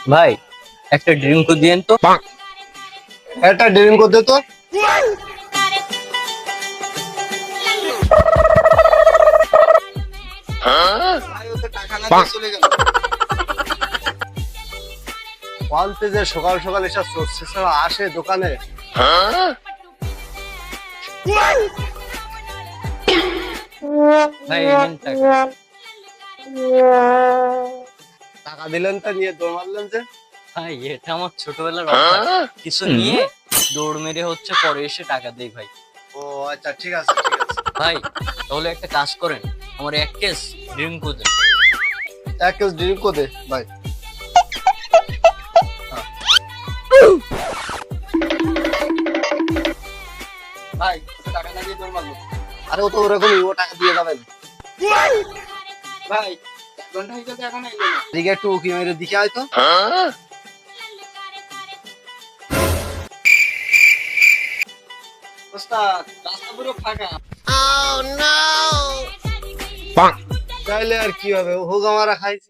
ভাই একটা ড্রিঙ্ক দিয়েন তো। একটা ড্রিঙ্ক করতে তো। ভাই, ও তো টাকা না দিয়ে চলে গেল। বলতে যে সকাল সকাল এসব সর্ষে ছাড়া আসে দোকানে। ভাই এই নেন টাকা। টাকা দিলেন তো নিয়ে দৌড় মারলেন যে। ভাই এটা আমার ছোটবেলার অভ্যাস, কিছু নিয়ে দৌড় মেরে হচ্ছে পরে এসে টাকা দেই ভাই। ও আচ্ছা, ঠিক আছে ঠিক আছে। ভাই তাহলে একটা কাজ করেন, আমার এক কেস ড্রিঙ্ক দেন। এক কেস ড্রিঙ্ক করে ভাই। ভাই ও তো টাকা না দিয়ে দৌড় মারলো। আরে ও তো ওরকমই, ও টাকা দিয়ে যাবেন। ভাই 1 ঘন্টা হয়ে গেছে এখন এলো না। দিকে একটু উকি মেরে দিকে আয় তো। ওস্তাদ রাস্তা পুরো ফাঁকা। চাইলে আর কি হবে, ও হোক আমরা খাইছি।